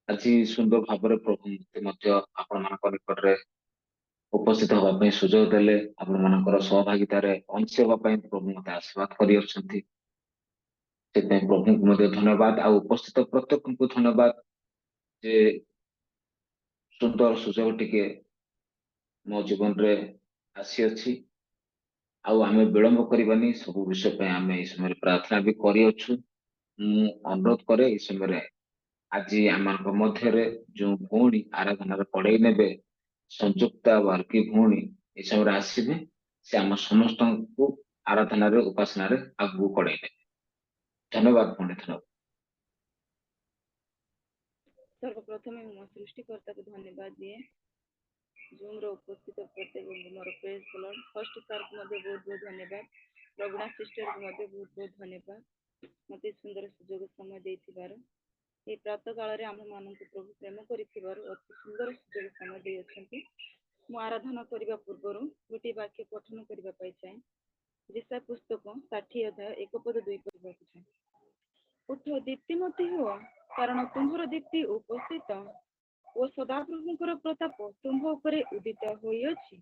आज सुंदर भाव प्रभु मते आपण मानक निकटरे उपस्थित हवा ପାଇଁ ସୁଯୋଗ ଦେଲେ ଆପଣ ମାନଙ୍କର ସହଭାଗିତାରେ ଅଂଶ ହେବା ପାଇଁ ପ୍ରଭୁ ମତେ ଆଶୀର୍ବାଦ କରିଅଛନ୍ତି। ସେଥିପାଇଁ ପ୍ରଭୁଙ୍କୁ ମଧ୍ୟ ଧନ୍ୟବାଦ ଆଉ ଉପସ୍ଥିତ ପ୍ରତ୍ୟେକଙ୍କୁ ଧନ୍ୟବାଦ ଯେ ସୁନ୍ଦର ସୁଯୋଗ ଟିକେ ମୋ ଜୀବନରେ ଆସିଅଛି। ଆଉ ଆମେ ବିଳମ୍ବ କରିବାନି, ସବୁ ବିଷୟ ପାଇଁ ଆମେ ଏଇ ସମୟରେ ପ୍ରାର୍ଥନା ବି କରିଅଛୁ। ମୁଁ ଅନୁରୋଧ କରେ ଏଇ ସମୟରେ ଆଜି ଆମମାନଙ୍କ ମଧ୍ୟରେ ଯୋଉ ଭଉଣୀ ଆରାଧନାରେ ପଢେଇ ନେବେ ସଂଯୁକ୍ତା ବାର୍କି ଭଉଣୀ ଏ ସମୟରେ ଆସିବେ, ସେ ଆମ ସମସ୍ତଙ୍କୁ ଆରାଧନାରେ ଉପାସନାରେ ଆଗକୁ ପଢେଇ ନେବେ। ଧନ୍ୟବାଦ ଭଉଣୀ, ଧନ୍ୟବାଦ। सर्वप्रथमे मो सृष्टिकर्ता को धन्यवाद दिए जूम रो उपस्थित प्रत्येक मोर प्रेज लॉर्ड फर्स्ट सर को मध्य बहुत बहुत धन्यवाद। रघुनाथ सिस्टर को मध्य बहुत बहुत धन्यवाद मते सुंदर सुजोग समय देथिबार ए प्रातः काल रे आम मानक प्रभु प्रेम करिथिबार अति सुंदर सुजोग समय दे अछंती। मु आराधना करिबा पूर्वरु गोटे वाक्य पठन करिबा पाई चाहे। जिसा पुस्तक 60 अध्याय 1 पद 2 पद चाहे। उठ दीप्तिमती हुआ कारण तुम्हार दीप्ति उपस्थित ओ सदाप्रभुଙ୍କର प्रताप तुम्भ उपरे उदित होइअछि।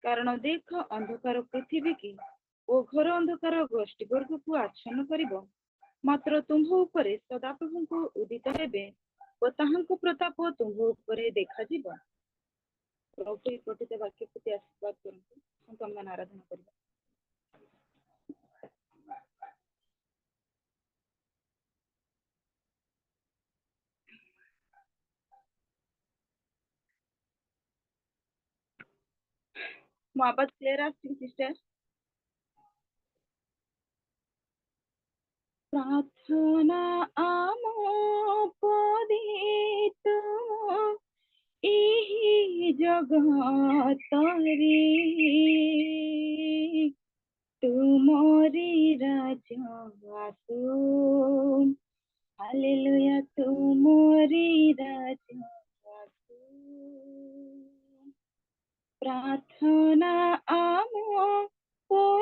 कारण देख अंधकार पृथ्वी की ओ घोर अंधकार गोष्ठी वर्गକୁ आच्छन्न କରିବ। ମାତ୍ର ତୁମ୍ଭ ଉପରେ ସଦାପ୍ରଭୁଙ୍କୁ ଉଦିତ ହେବେ ଓ ତାହାଙ୍କ ପ୍ରତାପ ତୁମ୍ଭ ଉପରେ ଦେଖାଯିବ। ପ୍ରଭୁ ଏହି ପଠିତ ବାକ୍ୟ ପ୍ରତି ଆଶୀର୍ବାଦ କରନ୍ତୁ। ତମମାନେ ଆରାଧନା କରିବା। ମୋ ଆବାଜ କ୍ଲିयर ଆସୁଛି ସିଷ୍ଟର? प्रार्थना आमोदित एहि जगतरी तुमरी राजा आसु हालेलुया तुमरी राजा आसु प्रार्थना आमोदित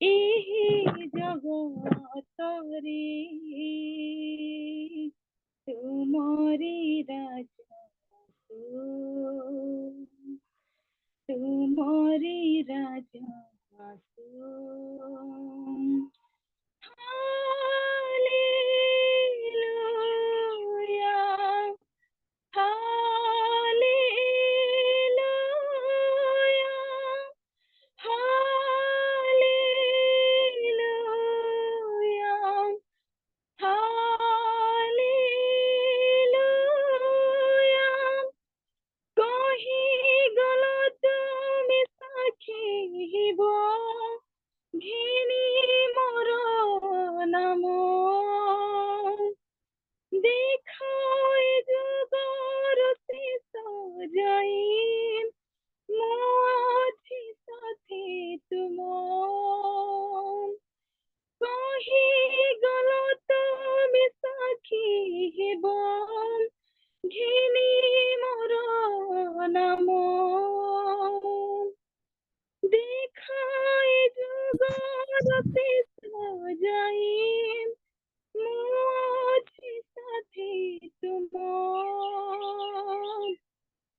एहि जगतरी तुमरी राजा तुमरी राजा हालेलुया हालेलुया हालेलुया हालेलुया कहि गलत में साखिब घिनी मोर नाम देखाई जुगर शेष जाई मोछि साथी तुम कहि गलत में साखिब घिनी मोर नाम देखाई जुगर शेष जाई मोछि साथी तुम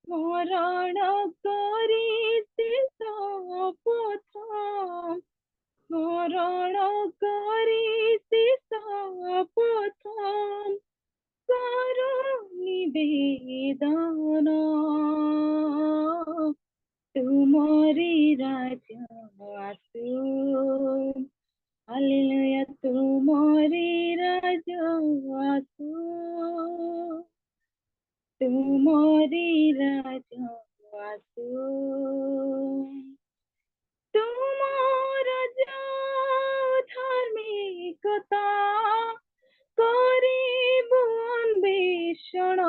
स्मरण करी शेष पथ स्मरण करी शेष पथ कर निवेदन तुमरी राजा आसु हालेलुया तुमरी राजा आसु तुमरी राजा आसु तुम राजा धार्मिकता करिब अन्वेषण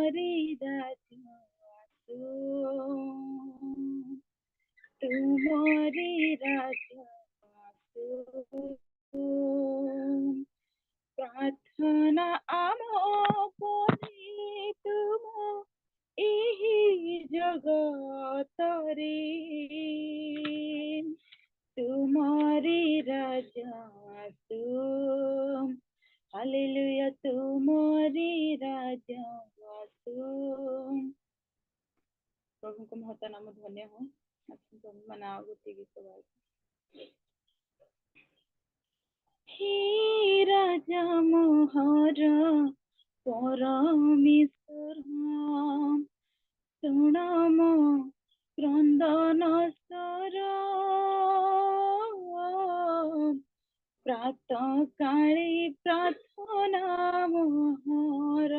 ତୁମରି ରାଜ ଆସୁ, ତୁମରି ରାଜ ଆସୁ, ପ୍ରାର୍ଥନା ଆମ ପରି ତୁମ ଏହି ଜଗତରେ, ତୁମରି ରାଜ ଆସୁ, ହାଲେଲୁୟା ତୁମରି ରାଜ ଆସୁ। ପ୍ରଭୁଙ୍କ ମହତ ନାମ ଧନ୍ୟ ହଉ। ପ୍ରଭୁ ମାନେ ଆଉ ଗୋଟିଏ ଗୀତ ଗାଇବେ। হে রাজা মোহর পরমেশ্বর, ଶୁଣମ କ୍ରନ୍ଦନ ସ୍ୱର, ପ୍ରାତଃ କାଳେ ପ୍ରାର୍ଥନା ମୋହର।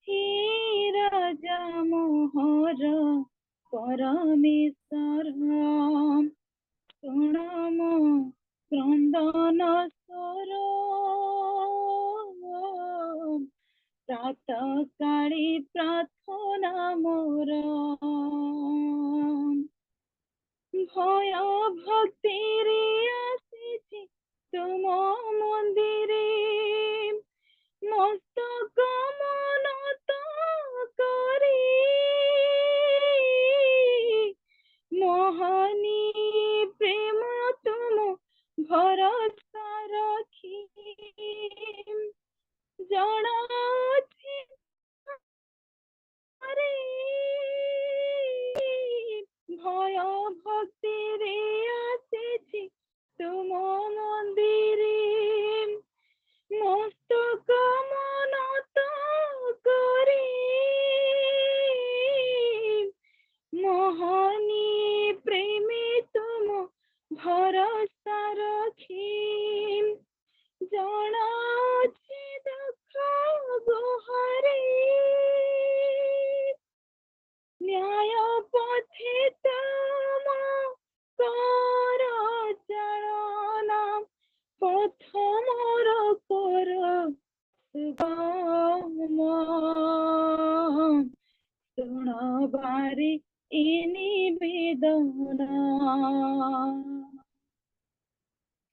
হে রাজা মোহর পরমেশ্বর, ଶୁଣମ କ୍ରନ୍ଦନ ସ୍ୱର, ପ୍ରାତଃ କାଳେ ପ୍ରାର୍ଥନା ମୋର। ভয় ভক্তিরে আসিছি তুম মন্দিরে, মস্তক মনত করি, মোহনী প্রেম তুম ভরসা রাখি, জনাছি ভয় ভক্তিরে আসিছি তুম মন্দিরে, মস্তক মনত করি, মোহনী প্রেমে তুম ভরসা রাখি, জনাছি দুঃখ গুহারে, ন্যায় পথে তুম কর চালনা, পথ মোর কর সুগম, ଶୁଣବାରେ ଏ ନିବେଦନ।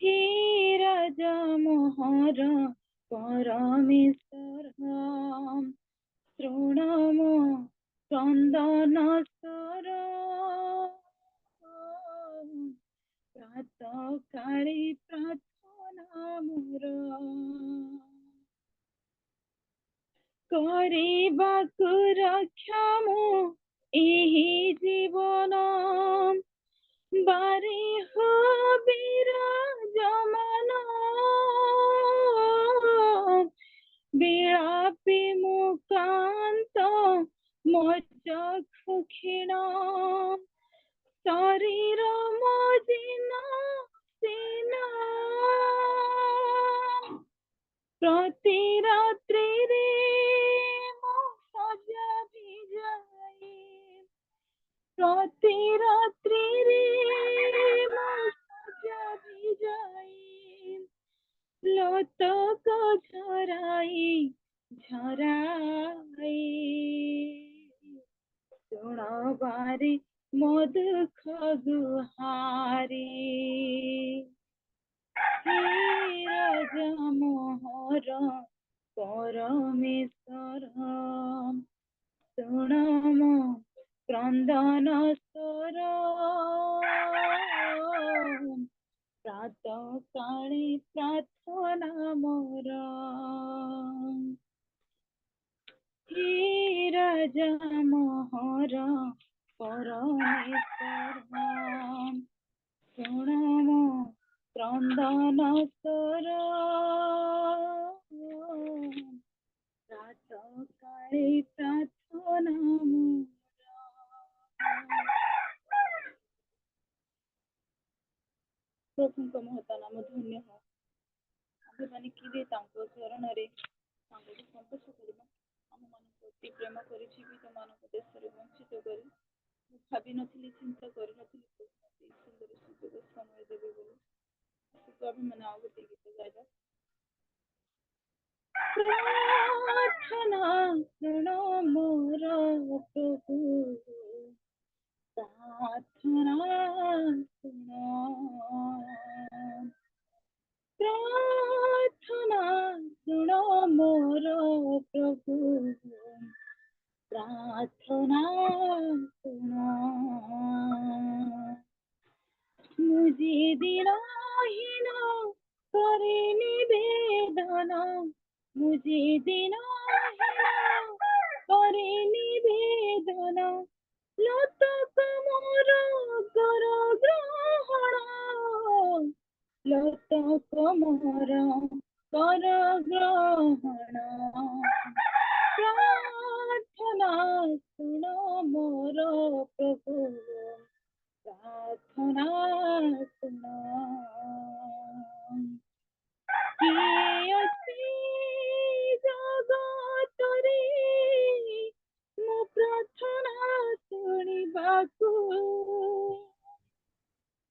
হে রাজা মোহর পরমেশ্বর, শৃণম ক্রন্দন স্বর, প্রাতঃ কাଳେ প্রার্থনা মোর। କରିବାକୁ ରକ୍ଷା ମୁଁ ଏହି ଜୀବନ, ବାରି ହୋ ବିରାଜମାନ, ବିଳାପି ମୁକାନ୍ତ ମୋ ଚକ୍ଷୁ କ୍ଷୀଣ, ଶରୀର ମୋ ଜୀର୍ଣ୍ଣ ଶୀର୍ଣ୍ଣ, ପ୍ରତି ରାତ୍ରିରେ ମୋ ଶଯ୍ୟା ଭିଜାଇ, ପ୍ରତି ରାତ୍ରିରେ ମୋ ଶଯ୍ୟା ଭିଜାଇ, ଲୋତକ ଝରାଇ ଝରାଇ, ଶୁଣବାରେ ମୋ ଦୁଃଖ ଗୁହାରି। হে রাজা মোহর পরমেশ্বর, শৃণম ক্রন্দন স্বর, প্রাতঃ কালে প্রার্থনা মোর। হে রাজা মোহর পরমেশ্বর, শৃণম ক্রন্দন স্বর, প্রাতঃ কালে প্রার্থনা মোর। ପ୍ରଭୁଙ୍କ ମହତ ନାମ ଧନ୍ୟ ହଉ। ଆମ୍ଭେମାନେ କିଏ ତାଙ୍କ ଚରଣରେ ତାଙ୍କୁ ସନ୍ତୋଷ କରିବା। ଆମମାନଙ୍କୁ ଅତି ପ୍ରେମ କରି ଜୀବିତମାନଙ୍କ ଦେଶରେ ବଞ୍ଚିତ କରି, ମୁଁ ଭାବିନଥିଲି, ଚିନ୍ତା କରିନଥିଲି ଏଇ ସୁନ୍ଦର ସୁଯୋଗ ସମୟ ଦେବେ ବୋଲି। ଆମେମାନେ ଆଉ ଗୋଟେ ଗୀତ ଗାଇବା। प्रार्थना सुनो मोर प्रभु, प्रार्थना सुनो, प्रार्थना सुनो मोर प्रभु, प्रार्थना सुनो। मुझे दिनहीन करे निवेदन, मुझे दिनहीन करे निवेदन, लतक मोर कर ग्रहण, लतक मोर कर ग्रहण। प्रार्थना सुनो मोर प्रभु, प्रार्थना सुनो। किए ଅଛି ଜଗତରେ ମୋ ପ୍ରାର୍ଥନା ଶୁଣିବାକୁ,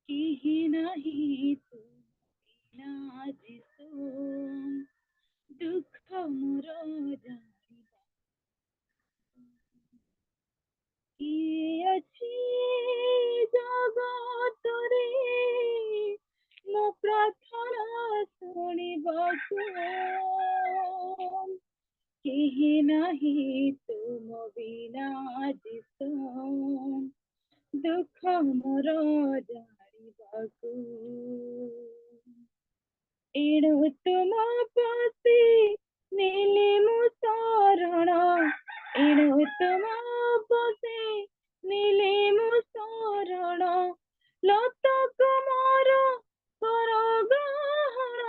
କେହି ନାହିଁ ତୁ ବିନା ଯୀଶୁ, ଦୁଃଖ ମୋର ଜାଣିବା। କିଏ ଅଛି ଜଗତରେ ମୋ ପ୍ରାର୍ଥନା ଶୁଣିବାକୁ, କେହି ନାହିଁ ତୁମ ବିନା ଯୀଶୁ, ଦୁଃଖ ମୋର ଜାଣିବାକୁ। ଏଣୁ ତୁମ ପଶି ନେଲେ ମୁଁ ଶରଣ, ଏଣୁ ତୁମ ପଶି ନେଲେ ମୁଁ ଶରଣ, ଲତକ ମୋର କର ଗ୍ରହଣ,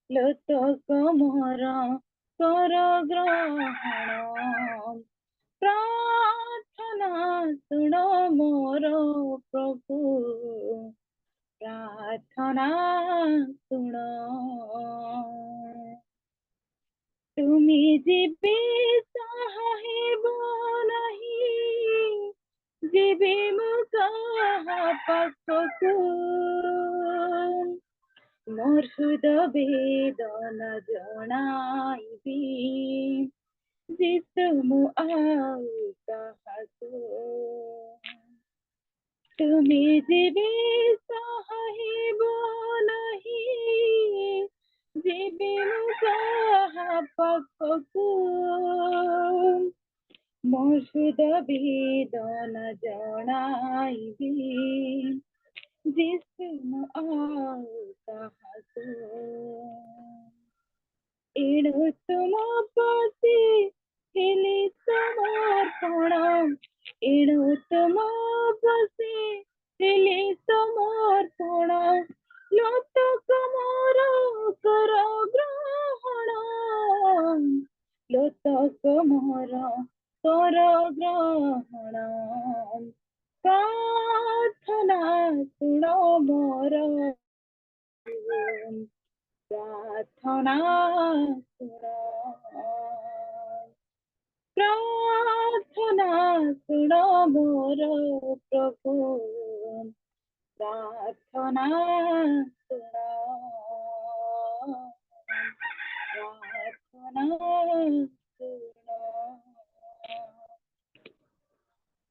ଲତକ ମୋର କର ଗ୍ରହଣ। ପ୍ରାର୍ଥନା ଶୁଣ ମୋର ପ୍ରଭୁ, ପ୍ରାର୍ଥନା ଶୁଣ। তুমি ଯିବେ ସାହେବ ନାହିଁ, ଯିବି ମୁଁ କାହା ପାଖକୁ, ମୋର ହୃଦ ବେଦନା ଜଣାଇବି, ଯୀଶୁ ମୁଁ ଆଉ କାହାକୁ। তুমি ଯିବେ ସାହେବ ନାହିଁ, ଯିବି ମୁଁ କାହା ପାଖକୁ, ମୋ ହୃଦ ବେଦନା ଜଣାଇବି, ଯୀଶୁ ମୁଁ ଆଉ କାହାକୁ। ଏଣୁ ତୁମ ପ୍ରତି ହେଲି ସମର୍ପଣ, ଏଣୁ ତୁମ ପ୍ରତି ହେଲି ସମର୍ପଣ, ଲତକ ମୋର କର ଗ୍ରହଣ, ଲତକ ମୋର କର ଗ୍ରହଣ। ପ୍ରାର୍ଥନା ଶୁଣ ମୋର, ପ୍ରାର୍ଥନା ଶୁଣ। ପ୍ରାର୍ଥନା ଶୁଣ ମୋର ପ୍ରଭୁ, ପ୍ରାର୍ଥନା ଶୁଣ, ପ୍ରାର୍ଥନା ଶୁଣ।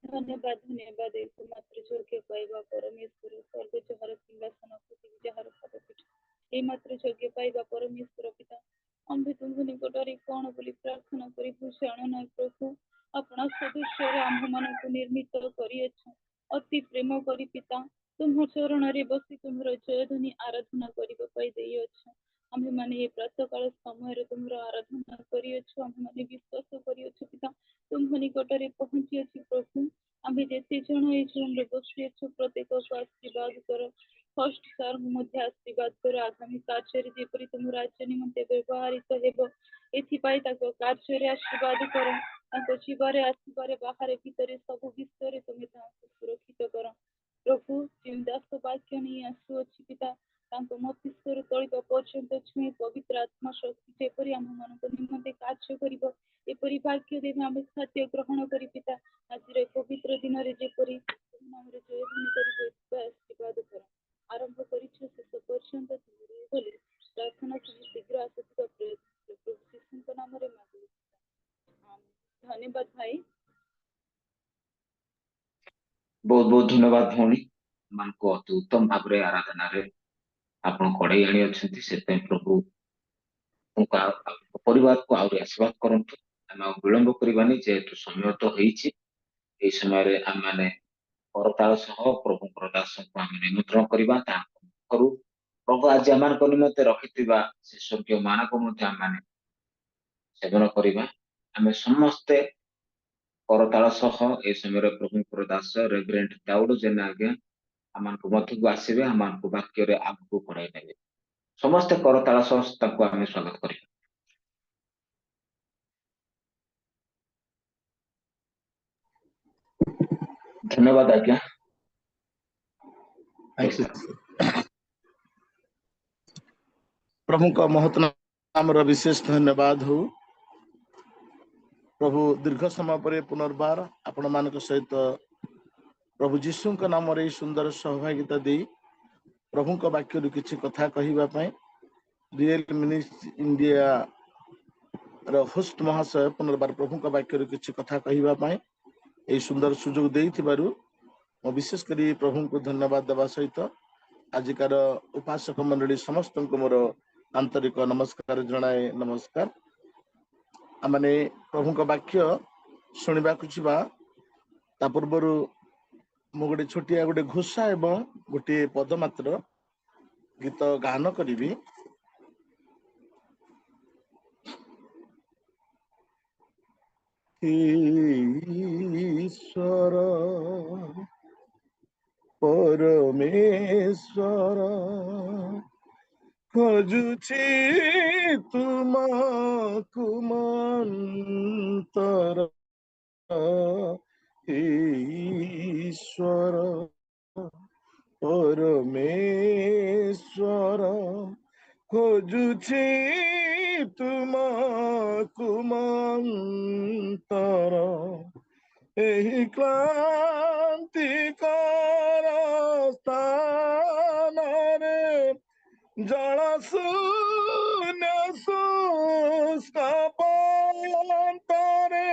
ଧନ୍ୟବାଦ ଧନ୍ୟବାଦ ଏକମାତ୍ର ଯୋଗ୍ୟ ପାଇବା ପରମେଶ୍ୱର, ସ୍ୱର୍ଗ ଯାହାର ସିଂହାସନ, ପୃଥିବୀ ଯାହାର ପାଦପୀଠ, ଏଇମାତ୍ର ଯୋଗ୍ୟ ପାଇବା ପରମେଶ୍ୱର ପିତା, ଆମ୍ଭେ ତୁମ ନିକଟରେ କଣ ବୋଲି ପ୍ରାର୍ଥନା କରିବୁ ଜାଣୁନାହିଁ ପ୍ରଭୁ। ଆପଣ ସଦୃଶ୍ୟରେ ଆମ୍ଭମାନଙ୍କୁ ନିର୍ମିତ କରିଅଛ, ଅତି ପ୍ରେମ କରି ପିତା ତୁମ ଚରଣରେ ବସି ତୁମର ଜୟଧ୍ୱନି ଆରାଧନା କରିବା ପାଇଁ ଦେଇଅଛ। ଆମ୍ଭେମାନେ ଏ ପ୍ରାତଃକାଳ ସମୟରେ ତୁମର ଆରାଧନା କରିଅଛୁ, ଆମ୍ଭେମାନେ ବିଶ୍ୱାସ କରିଅଛୁ ପିତା ତୁମ ନିକଟରେ ପହଞ୍ଚିଅଛି ପ୍ରଭୁ। ଆମ୍ଭେ ଯେତେ ଜଣ ଏଇ ରୁମରେ ବସିଅଛୁ ପ୍ରତ୍ୟେକକୁ ଆଶୀର୍ବାଦ କର, ଫାଷ୍ଟ ସାର୍ଙ୍କୁ ମଧ୍ୟ ଆଶୀର୍ବାଦ କର, ଆଗାମୀ କାର୍ଯ୍ୟରେ ଯେପରି ତୁମ ରାଜ୍ୟ ନିମନ୍ତେ ବ୍ୟବହୃତ ହେବ ଏଥିପାଇଁ ତାଙ୍କ କାର୍ଯ୍ୟରେ ଆଶୀର୍ବାଦ କର, ତାଙ୍କ ଯିବାରେ ଆସିବାରେ ବାହାରେ ଭିତରେ ସବୁ ବିଷୟରେ ତୁମେ ତାଙ୍କୁ ସୁରକ୍ଷିତ କର ପ୍ରଭୁ। ଯେଉଁ ଦାସ ବାକ୍ୟ ନେଇ ଆସୁଅଛି ପିତା ତାଙ୍କ ମସ୍ତିଷ୍କରୁ ତଳିବା ପର୍ଯ୍ୟନ୍ତ ଛୁଇଁ ପବିତ୍ର ଆତ୍ମା ଶକ୍ତି ଯେପରି ଆମମାନଙ୍କ ନିମନ୍ତେ କାର୍ଯ୍ୟ କରିବ, ଏପରି ବାକ୍ୟ ଦେବେ ଆମେ ଖାଦ୍ୟ ଗ୍ରହଣ କରି ପିତା ଆଜିର ପବିତ୍ର ଦିନରେ ଯେପରି ନାମରେ ଜୟଧ୍ୱନି କରିବ ଏଥିପାଇଁ ଆଶୀର୍ବାଦ କର। ଆରମ୍ଭ କରିଛ ଶେଷ ପର୍ଯ୍ୟନ୍ତ ତୁମର ବୋଲି ପ୍ରାର୍ଥନା ଶୁଣି ଶୀଘ୍ର ଆସୁଥିବା धन्यवाद भाई। बहुत बहुत धन्यवाद भौणी मान को अति उत्तम भाव आराधना रे आपण कड़े आनी अच्छा से प्रभु परिवार को आउरी आशीर्वाद करंतु आम विलंब करबानी जेहेतु समय तो होईछि एई समय आम माने करताल सह प्रभु दास को आम निमंत्रण करबा करू प्रभु आज आम निमंते रखिथिबा से स्वर्गीय मान को मध्य आम माने सेवन करबा आम समस्ते करताल सह ए समय प्रभु दास रेवरेंट दाऊद जेना आज्ञा आम मध्य को आसबे आम वाक्य आगू बढ़ाई नेबे समस्ते करताल सह आम स्वागत करिबा। धन्यवाद आज्ञा। थैंक यू प्रभु का महत नाम विशेष धन्यवाद हो प्रभु दीर्घ समय पर पुनर्बार आपण मान सहित प्रभु जीशु नाम रे सुंदर सहभागिता दे प्रभु का वाक्य किसी कथा कहवाई रियल मिनिस्ट्री इंडिया रो होस्ट महाशय पुनर्बार प्रभु का वाक्य किसी कथा कहवाई यही सुंदर सुजोग देइथिबारु मो विशेष करी प्रभु को धन्यवाद देवा सहित आजिकार उपासक मंडली समस्त को मोर आंतरिक नमस्कार जनाए। नमस्कार आमने प्रभु का वाक्य शुणा ता पूर्व मु गोटे छोटिया गोटे घोषा एवं गोटे पद मात्र गीत गान करी ईश्वर परमेश्वर खोजुछि तुमको मंतर ईश्वर परमेश्वर खोजुछि तुमको मंतर एहि क्रांतिकर स्थान रे जल शून्य शुष्क प्रान्तरे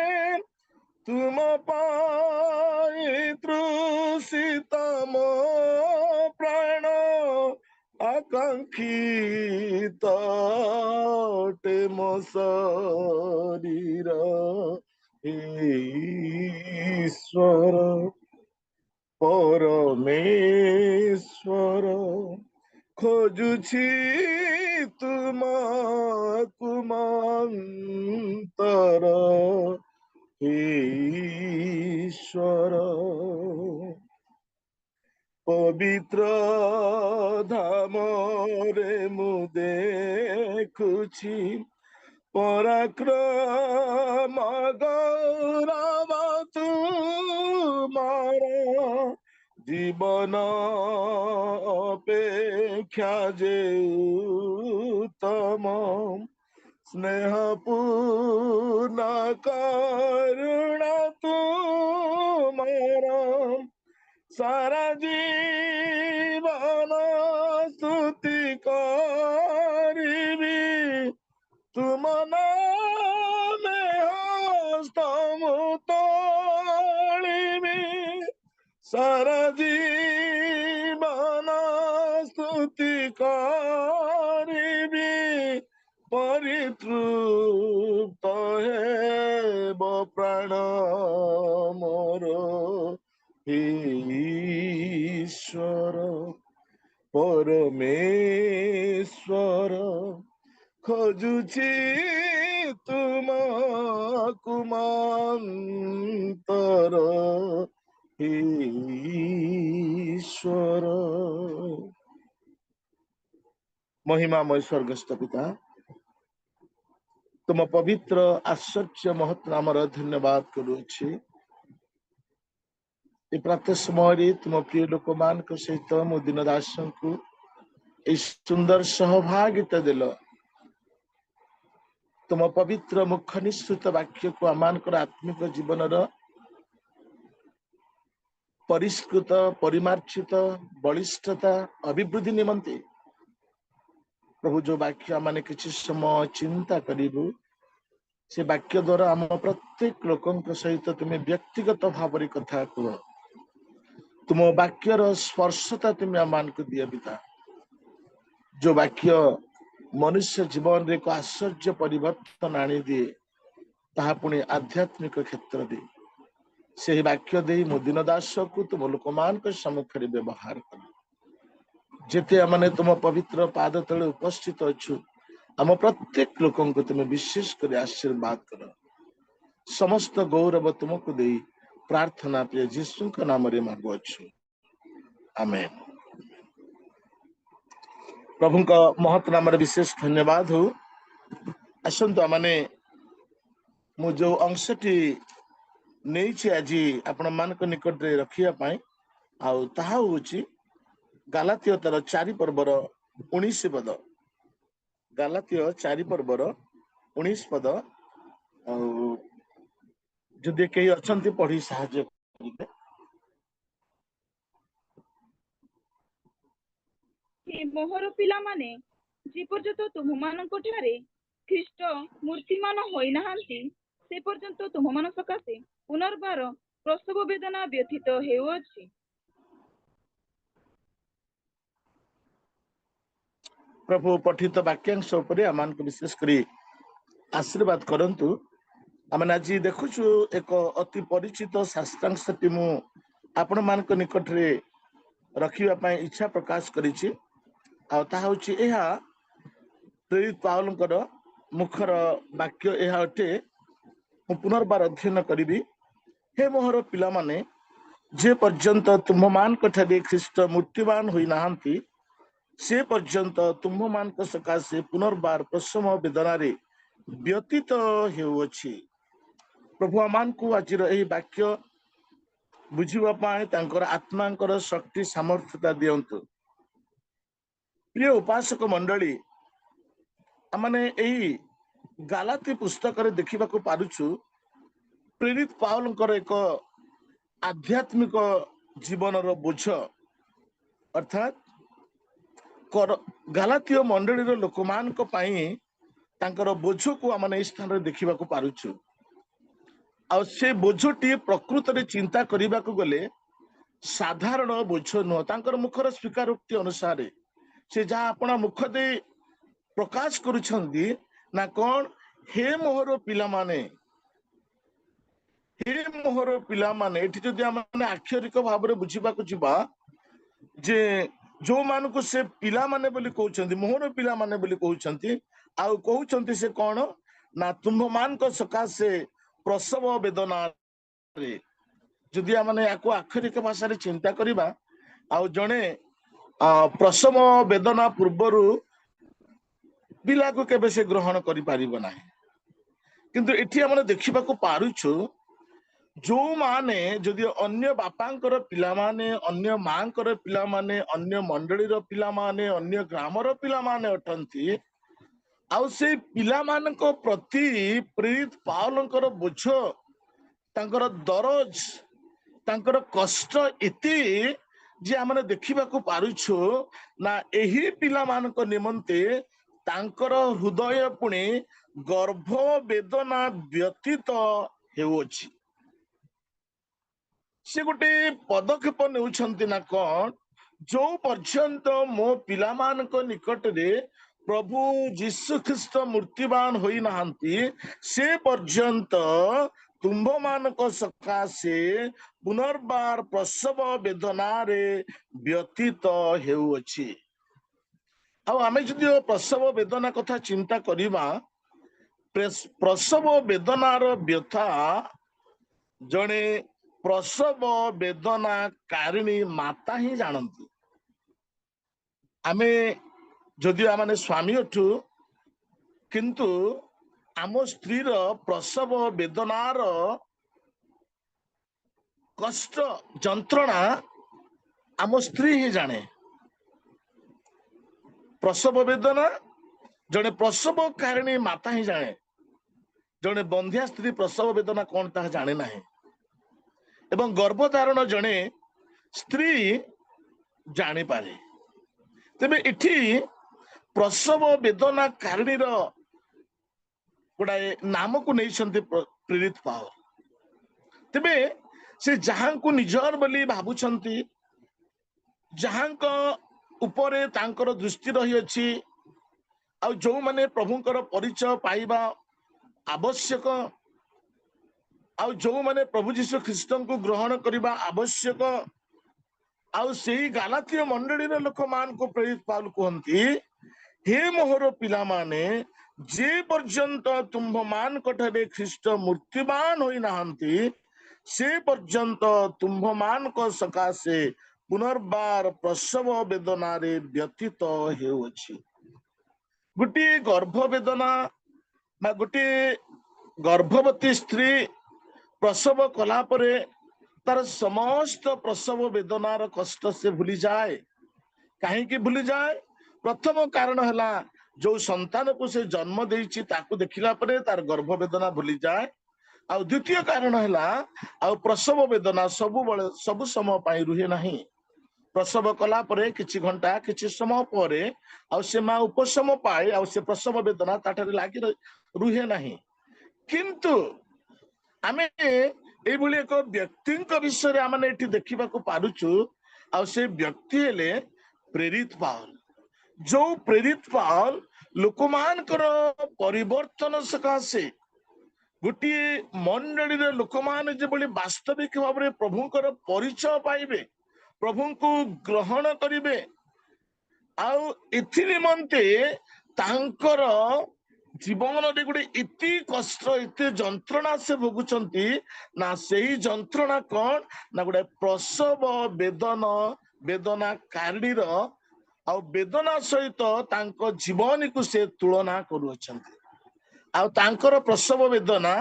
तुम पाई तृषित मो प्राण आकांक्षित मो शरीर ईश्वर परमेश्वर खोजुछि तुमको मंतर ईश्वर पवित्र धाम रे मु देखुछि पराक्रम गौरव तुमार जीवन अपेक्षा जे उत्तम स्नेहपूर्ण करुणा तुमार सारा जीवन स्तुति करिबी तुम नामे हस्त तोलिबी सारा जीवन स्तुति करिबी परितृप्त हेब प्राण मोर ईश्वर परमेश्वर खोजुछि तुमको मंतर ईश्वर। महिमामय स्वर्गस्थ पिता तुम पवित्र आश्चर्य महत् नाम धन्यवाद करुछि प्रातः समय तुम प्रिय लोक मान सहित मो दिन दास को सुंदर सहभागिता दिल तुम पवित्र मुख निश्चित वाक्य को आम आत्मिक जीवन परिष्कृत परिमार्जित बलिष्ठता अभिवृद्धि निमंते प्रभु जो वाक्य मैंने किसी समय चिंता करूँ से वाक्य द्वारा आम प्रत्येक लोक सहित तुम्हें व्यक्तिगत भाव कथा कह तुम वाक्यर स्पर्शता तुम्हें आम को दिया पिता जो वाक्य मनुष्य जीवन रे एक आश्चर्य परिवर्तन आनी दिए ताहा पुणी आध्यात्मिक क्षेत्र दे से वाक्य दे मो दिन दास को तुम लोक मान सम्मुख व्यवहार कर जेते मैंने तुम पवित्र पाद तले उपस्थित अच्छु आम प्रत्येक लोक तुम्हें विशेष कर आशीर्वाद कर समस्त गौरव तुमको दे प्रार्थना प्रिय जीसु नाम मागुअछु आमेन। प्रभु का महत नाम विशेष धन्यवाद हो। आसतु माने मु जो अंशटी नहीं आज आपण मान निकट रे रखिया पाई आउ ताहा होची गालातिय तर 4 पर्वर 19 पद गालातिय 4 पर्वर 19 पद जदि कई अछंती पढ़ी साहाय्य करिवे। हे मोहर पिला माने जे पर्यंत तुमମାନଙ୍କ ଠାରେ ଖ୍ରୀଷ୍ଟ ମୂର୍ତ୍ତିମାନ ହୋଇନାହାନ୍ତି ସେ ପର୍ଯ୍ୟନ୍ତ ତୁମମାନଙ୍କ ସକାଶେ ପୁନର୍ବାର ପ୍ରସବ ବେଦନା ବ୍ୟଥିତ ହେଉଅଛି। प्रभु पठित वाक्यांश उपरे आमान को विशेष करी आशीर्वाद करंतु आम आज देखुछु एक अति परिचित शास्त्रांशटी मु आपण मान निकट रे रखिबा पई इच्छा प्रकाश करिछि आ ताहा होछि एहा प्रेरित पाउलंकर मुखर वाक्य एहा अटे मु पुनर्बार अध्ययन करिबी। हे मोहर पिला माने जे पर्यंत तुम मान ठारे ख्रीष्ट मूर्तिवान होई नाहंती से पर्यंत तुम मान सकाशे पुनर्बार प्रसव वेदना रे व्यतीत हेउअछि। प्रभु आमान को आज वाक्य बुझिबा पाए तांकर आत्मांकर शक्ति सामर्थ्यता दियंतु। प्रिय उपासक मंडली आमने एही गालाती पुस्तक रे देखिबा को पारुछु प्रेरित पाउलंकर एक आध्यात्मिक जीवन रो बोझ अर्थात गालातीय मंडली लोक मान तांकर बोझ को आमने स्थान रे देखिबा को पारुछु आ से बोझटी प्रकृत रे चिंता करिबा को गले साधारण बोझ नुह तांकर मुखर स्वीकारोक्ति अनुसार से जहाँ अपना मुख दे प्रकाश करुछंदी ना कौन हे मोहर पिला माने हे मोहर पिला माने एठी जदि आमने आक्षरिक भाव रे बुझिबा को जिबा जे जो मान को से पिला माने बोली कहउछंती मोहर पिला माने बोली कहउछंती आ कहउछंती से कौन ना तुम मान को सकाशे प्रसव वेदना रे जदि आमने याको आक्षरिक भाषा रे चिंता करिबा आ जणे प्रसव वेदना पूर्वरु पिला को केबे से ग्रहण करि पारिबो नाही किंतु एठी हमने देखिबा को पारुछु जो माने जदि अन्य बापांकर पिला माने अन्य मांकर पिला माने अन्य मंडलीर पिला माने अन्य ग्रामर पिला माने अटंती आउ से पिला मानको प्रति प्रेरित पाउलंकर बोझ तांकर दरज तांकर कष्ट एते जे हमने देखिबा को पारुछु ना एही पिला मानको निमंते तांकर हृदय पुणे गर्भ वेदना व्यतीत हेउछि। से गोटे पदक्षेप नेउछंती ना कौन जो पर्यंत मो पिला मानको निकट रे प्रभु जीशु ख्रीष्ट मूर्तिवान होई नाहंती से पर्यंत तुम्भ मानको सकाशे पुनर्बार प्रसव वेदना रे व्यतीत हेउछि। आ आमे जदि प्रसव वेदना कथा चिंता करिबा प्रसव वेदनार व्यथा जणे प्रसव वेदना कारिणी माता ही जानती। आमे जदि आमने स्वामी अठु किंतु आम स्त्री प्रसव वेदनार कष्ट जंत्रणा आम स्त्री ही जाने। प्रसव वेदना जड़े प्रसव कारिणी माता ही जाने जड़े बंध्या स्त्री प्रसव वेदना कौन ता जाने ना एवं गर्भधारण जड़े स्त्री जानी पारे। तेबे इठी प्रसव वेदना कारिणी गुड़ाए नाम को नहीं प्रेरित पावर तेबे से जहां को निजर बोली भाबुछंती जहां उपरे तांकर दृष्टि रही अछि आ जो माने प्रभुंकर परिचय पाइबा आवश्यक आ जो माने प्रभु जीशु ख्रीष्ट को ग्रहण करने आवश्यक आउ सेई गालातीय मंडली लोक मान को प्रेरित पाउल कहती हे मोहर पिला माने जे पर्यंत तुम्भ मान कठरे ख्रीष्ट मूर्तिमान होई नाहंती से पर्यंत तुम्भ मान को सकाशे पुनर्बार प्रसव वेदना रे व्यतीत हेउछि गोटे गर्भ वेदना बा गोटे गर्भवती स्त्री प्रसव कला परे तार समस्त प्रसव वेदनार कष्ट से भूली जाए कहीं भूली जाए प्रथम कारण है जो संतान को से जन्म देइछि ताकू देखिला परे तार गर्भ वेदना भूली जाए आ द्वितीय कारण है आ प्रसव वेदना सब समय पाई रुहे नहीं प्रसव कला परे किछि घंटा किछि समय परे आ से मां उपशम पाए आ से प्रसव वेदना ताठारे लागी रुहे नहीं किंतु आमे एभली एक व्यक्ति विषय आम देखा पारुचु आ से व्यक्ति हेले प्रेरित पाउल जो प्रेरित पाउल लोक मानकर परिवर्तन सकाशे गोटे मंडली लोक मान जो वास्तविक भाव में प्रभुंकर परिचय पाइबे प्रभु को ग्रहण करिवे आउ एथि निमंते तांकर जीवन गोटे इति कष्ट इति जंत्रणा से भोगुचंती ना सेही जंत्रणा कौन ना गोटे प्रसव वेदना कारीर आ वेदना सहित तांको जीवन को से तुलना करुअछंती आ तांकर प्रसव वेदना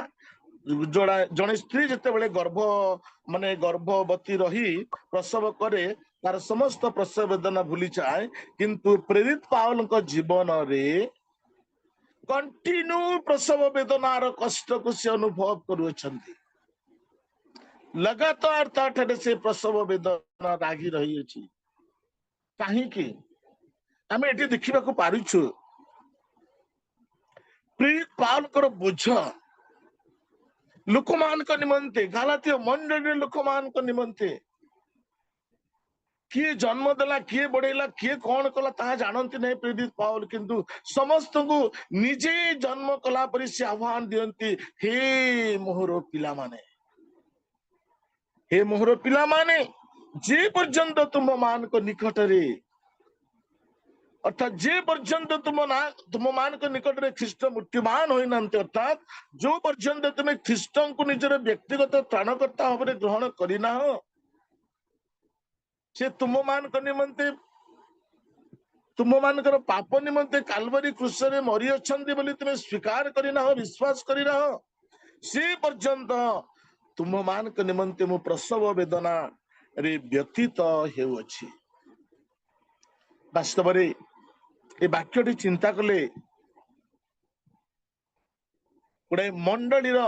जोड़ा जड़े स्त्री जिते गर्भ माने गर्भवती रही प्रसव करे तार समस्त प्रसव वेदना भूली जाए किंतु प्रेरित पाउल जीवन रे कंटिन्यू प्रसव वेदनार कष्ट को से अनुभव करुअछंती लगातार ताठरे से प्रसव वेदना रागी रही अछि कहीं कि आमे एठी देखिबा को पारुछु प्रेरित पाउल कर बोझ लोकमान को निमंते गालातीय मंडली लोकमान को निमंते किए जन्म देला किए बढ़ेला किए कौन कला ता जानती नहीं प्रेरित पाउल किंतु समस्त को निजे जन्म कला परि से आह्वान दियंती हे मोहर पिला माने जे पर्यंत तुम मान को निकट रे अर्थात जे पर्यंत तुम मान को निकट रे ख्रीष्ट मूर्तिमान होई नांते अर्थात जो पर्यंत तुम्हें ख्रीष्ट को निजर व्यक्तिगत त्राणकर्ता भाव ग्रहण करिना हो से तुम मान को निमंते तुम मानकर पाप निमंते कालवरी क्रूस रे मरी अछंती बोली तुम स्वीकार करिना हो विश्वास करिना हो से पर्यंत तुम मान को निमंते मु प्रसव वेदना रे व्यतीत हेउछि वास्तव रे ए वाक्यटी चिंता कले गोटे मंडलीर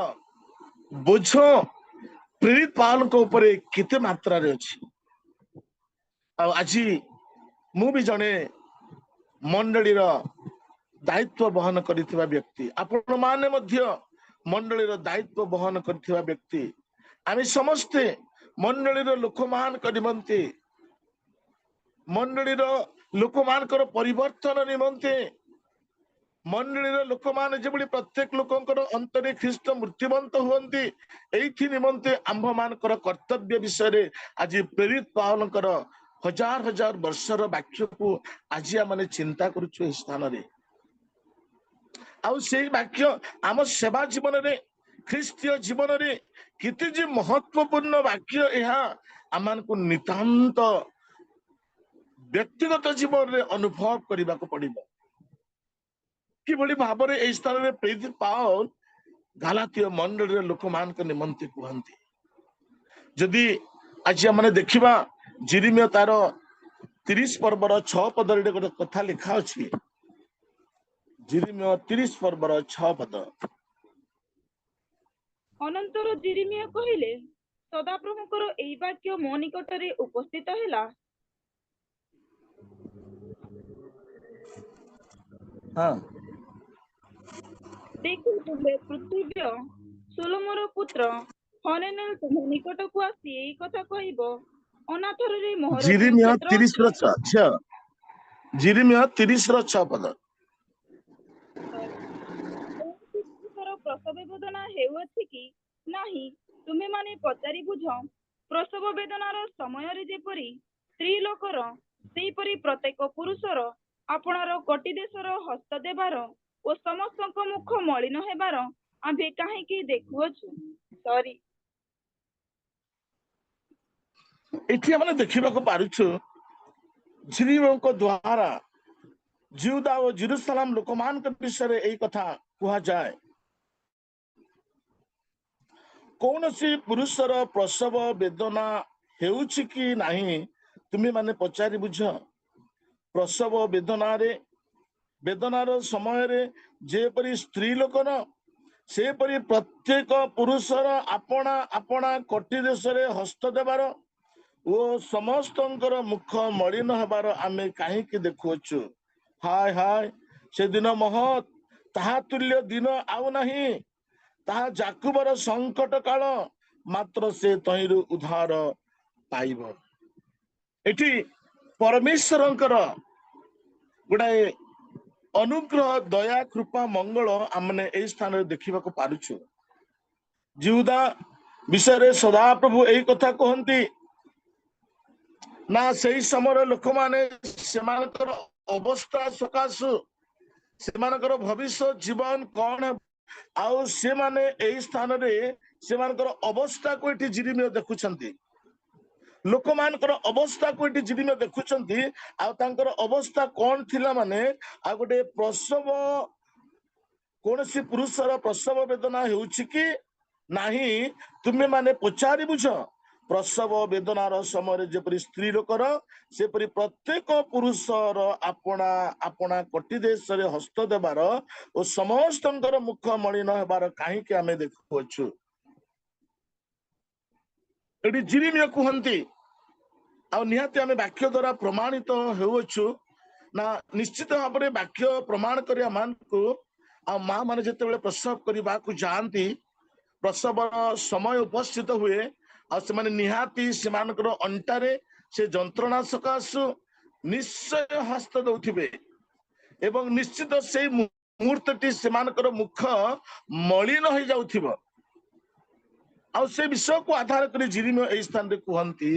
बोझ प्रेरित पाउल को ऊपर केते मात्रा रे अछि आज मु भी जने मंडलीर दायित्व बहन करिथिबा व्यक्ति आपण माने मध्य मंडलीर दायित्व बहन करिथिबा व्यक्ति आमे समस्ते मंडलीर लोकमान निमंते मंडलीर लोकमानकर परिवर्तन निमंते मंडलीर लोकमान जेबली प्रत्येक लोकंकर अंतरे ख्रीष्ट मूर्तिवंत हुअंती एथि निमंते आंभ मानकर कर्तव्य विषय रे आज प्रेरित पाउलकर हजार हजार वर्षर वाक्य को आज आम चिंता करुछु स्थान रे आउ से वाक्य आम सेवा जीवन रे ख्रीस्टीय जीवन रे किति जे महत्वपूर्ण वाक्य यह आम को नितांत व्यक्तिगत जीवन रे अनुभव करने को पड़िबो कि भाव में यह स्थान में प्रेरित पाउल गालातीय मंडली लोक मान निमंते कहते जदि आज आम देखा जिरिमिया तार 30 पर्वर 6 पदर गोटे कथा लिखा अच्छी जिरिमिया 30 पर्वर 6 पद अनंतर जिरिमिया कहिले सदा प्रभुकर एई वाक्य मो निकटरे उपस्थित हैला हाँ ଦେଖ ତୁମ୍ଭେ ପୃଥିବୀ ସୁଲୋମର ପୁତ୍ର ହନେନେଲ ତୁମ ନିକଟକୁ ଆସି ଏଇ କଥା କହିବ, ଅନାଥରରେ ମୋହର ଯେଉଁ ଜିରିମିୟ କ୍ଷେତ୍ର 30 ଜିରିମିୟ 30 ପଦ। କୌଣସି ପୁରୁଷର ପ୍ରସବ ବେଦନା ହେଉଅଛି କି ନାହିଁ ତୁମେମାନେ ପଚାରି ବୁଝ। ପ୍ରସବ ବେଦନାର ସମୟରେ ଯେପରି ସ୍ତ୍ରୀ ଲୋକର, ସେହିପରି ପ୍ରତ୍ୟେକ ପୁରୁଷର ଆପଣାର କୋଟି ଦେଶର ହସ୍ତ ଦେବାର ଓ ସମସ୍ତଙ୍କ ମୁଖ ମଳିନ ହେବାର ଆମ୍ଭେ କାହିଁକି ଦେଖୁଅଛୁ? ଏଠି ଆମେ ଦେଖିବାକୁ ପାରୁଛୁ ଜିରିମିୟଙ୍କ ଦ୍ୱାରା ଜିହୁଦା ଓ ଜେରୁସାଲେମ ଲୋକମାନଙ୍କ ବିଷୟରେ ଏଇ କଥା କୁହାଯାଏ। କୌଣସି ପୁରୁଷର ପ୍ରସବ ବେଦନା ହେଉଛି କି ନାହିଁ ତୁମେ ମାନେ ପଚାରି ବୁଝ। ପ୍ରସବ ବେଦନାର ସମୟରେ ଯେପରି ସ୍ତ୍ରୀ ଲୋକର, ସେପରି ପ୍ରତ୍ୟେକ ପୁରୁଷର ଆପଣା ଆପଣା କୋଟି ଦେଶରେ ହସ୍ତ ଦେବାର ଓ ସମସ୍ତଙ୍କର ମୁଖ ମଳିନ ହେବାର ଆମେ କାହିଁକି ଦେଖୁଅଛୁ? ହାୟ ହାୟ, ସେଦିନ ମହତ୍, ତାହା ତୁଲ୍ୟ ଦିନ ଆଉ ନାହିଁ। ତାହା ଯାକୁବର ସଂକଟ କାଳ, ମାତ୍ର ସେ ତହିଁରୁ ଉଦ୍ଧାର ପାଇବ। ଏଠି ପରମେଶ୍ୱରଙ୍କର ଗୋଟାଏ ଅନୁଗ୍ରହ, ଦୟା, କୃପା, ମଙ୍ଗଳ ଆମେ ଏଇ ସ୍ଥାନରେ ଦେଖିବାକୁ ପାରୁଛୁ। ଜିହୁଦା ବିଷୟରେ ସଦାପ୍ରଭୁ ଏଇ କଥା କହନ୍ତି ନା, ସେଇ ସମୟର ଲୋକମାନେ ସେମାନଙ୍କର ଅବସ୍ଥା ସକାଶୁ, ସେମାନଙ୍କର ଭବିଷ୍ୟତ ଜୀବନ କଣ, ଆଉ ସେମାନେ ଏଇ ସ୍ଥାନରେ ସେମାନଙ୍କର ଅବସ୍ଥାକୁ ଏଠି ଜିରିମିୟ ଦେଖୁଛନ୍ତି। ଲୋକମାନଙ୍କର ଅବସ୍ଥାକୁ ଏଠି ଜିରିମିୟ ଦେଖୁଛନ୍ତି। ଆଉ ତାଙ୍କର ଅବସ୍ଥା କଣ ଥିଲା ମାନେ, ଆଉ ଗୋଟେ କୌଣସି ପୁରୁଷର ପ୍ରସବ ବେଦନା ହେଉଛି କି ନାହିଁ ତୁମେ ମାନେ ପଚାରି ବୁଝ। ପ୍ରସବ ବେଦନାର ସମୟରେ ଯେପରି ସ୍ତ୍ରୀ ଲୋକର, ସେପରି ପ୍ରତ୍ୟେକ ପୁରୁଷର ଆପଣା ଆପଣା କୋଟି ଦେଶରେ ହସ୍ତ ଦେବାର ଓ ସମସ୍ତଙ୍କର ମୁଖ ମଳିନ ହେବାର କାହିଁକି ଆମେ ଦେଖୁଅଛୁ? ଏଠି ଜିରିମିୟ କୁହନ୍ତି, ଆଉ ନିହାତି ଆମେ ବାକ୍ୟ ଦ୍ୱାରା ପ୍ରମାଣିତ ହେଉଅଛୁ ନା, ନିଶ୍ଚିତ ଭାବରେ ବାକ୍ୟ ପ୍ରମାଣ କରିବା ମାନଙ୍କୁ, ଆଉ ମା ମାନେ ଯେତେବେଳେ ପ୍ରସବ କରିବାକୁ ଯାଆନ୍ତି, ପ୍ରସବର ସମୟ ଉପସ୍ଥିତ ହୁଏ, ଆଉ ସେମାନେ ନିହାତି ସେମାନଙ୍କର ଅଣ୍ଟାରେ ସେ ଯନ୍ତ୍ରଣା ସକାଶୁ ନିଶ୍ଚୟ ହସ୍ତ ଦଉଥିବେ ଏବଂ ନିଶ୍ଚିତ ସେଇ ମୁହୂର୍ତ୍ତଟି ସେମାନଙ୍କର ମୁଖ ମଳିନ ହେଇଯାଉଥିବ। ଆଉ ସେ ବିଷୟକୁ ଆଧାର କରି ଜିରିମିୟ ଏଇ ସ୍ଥାନରେ କୁହନ୍ତି,